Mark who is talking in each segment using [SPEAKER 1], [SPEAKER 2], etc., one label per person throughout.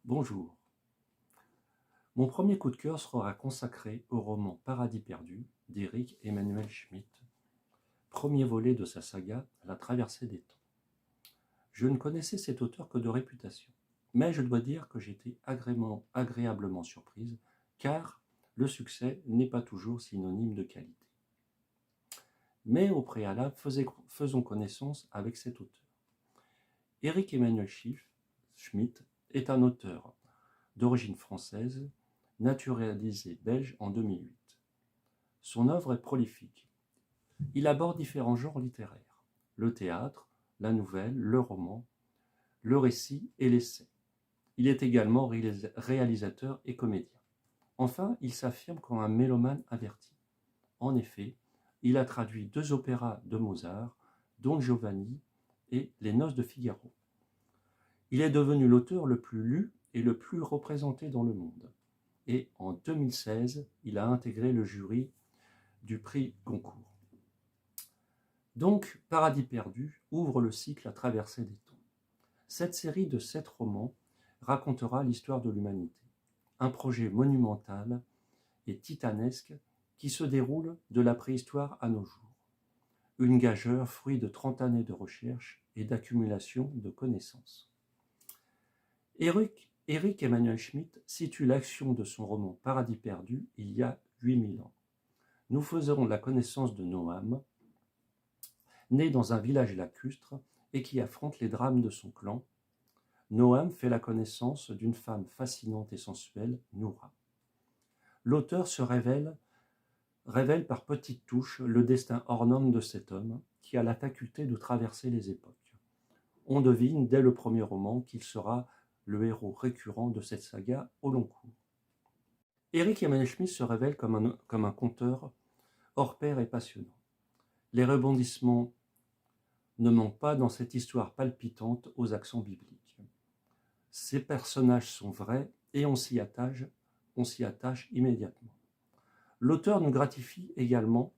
[SPEAKER 1] Bonjour. Mon premier coup de cœur sera consacré au roman Paradis perdu d'Éric Emmanuel Schmitt, premier volet de sa saga La traversée des temps. Je ne connaissais cet auteur que de réputation, mais je dois dire que j'étais agréablement surprise, car le succès n'est pas toujours synonyme de qualité. Mais au préalable, faisons connaissance avec cet auteur. Éric Emmanuel Schmitt est un auteur d'origine française, naturalisé belge en 2008. Son œuvre est prolifique. Il aborde différents genres littéraires, le théâtre, la nouvelle, le roman, le récit et l'essai. Il est également réalisateur et comédien. Enfin, il s'affirme comme un mélomane averti. En effet, il a traduit 2 opéras de Mozart, Don Giovanni et Les Noces de Figaro. Il est devenu l'auteur le plus lu et le plus représenté dans le monde. Et en 2016, il a intégré le jury du prix Goncourt. Donc, Paradis perdu ouvre le cycle La traversée des temps. Cette série de 7 romans racontera l'histoire de l'humanité, un projet monumental et titanesque qui se déroule de la préhistoire à nos jours. Une gageure fruit de 30 années de recherche et d'accumulation de connaissances. Éric Emmanuel Schmitt situe l'action de son roman Paradis perdu il y a 8000 ans. Nous faisons la connaissance de Noam, né dans un village lacustre et qui affronte les drames de son clan. Noam fait la connaissance d'une femme fascinante et sensuelle, Noura. L'auteur se révèle par petites touches le destin hors norme de cet homme qui a la faculté de traverser les époques. On devine dès le premier roman qu'il sera le héros récurrent de cette saga au long cours. Éric Emmanuel Schmitt se révèle comme un conteur hors pair et passionnant. Les rebondissements ne manquent pas dans cette histoire palpitante aux accents bibliques. Ces personnages sont vrais et on s'y attache immédiatement. L'auteur nous gratifie également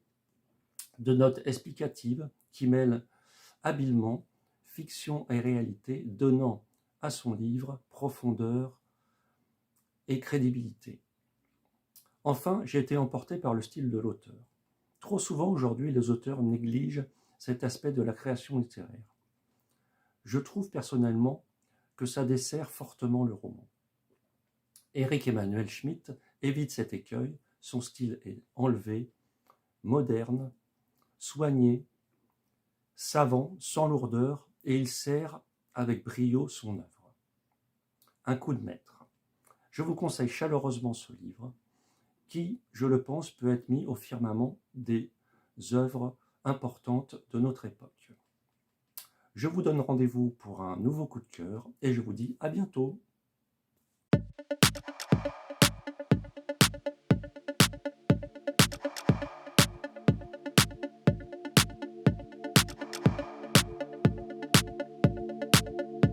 [SPEAKER 1] de notes explicatives qui mêlent habilement fiction et réalité, donnant à son livre profondeur et crédibilité. Enfin, j'ai été emporté par le style de l'auteur. Trop souvent aujourd'hui, les auteurs négligent cet aspect de la création littéraire. Je trouve personnellement que ça dessert fortement le roman. Éric Emmanuel Schmitt évite cet écueil, son style est enlevé, moderne, soigné, savant, sans lourdeur, et il sert avec brio son œuvre. Un coup de maître. Je vous conseille chaleureusement ce livre, qui, je le pense, peut être mis au firmament des œuvres importantes de notre époque. Je vous donne rendez-vous pour un nouveau coup de cœur et je vous dis à bientôt.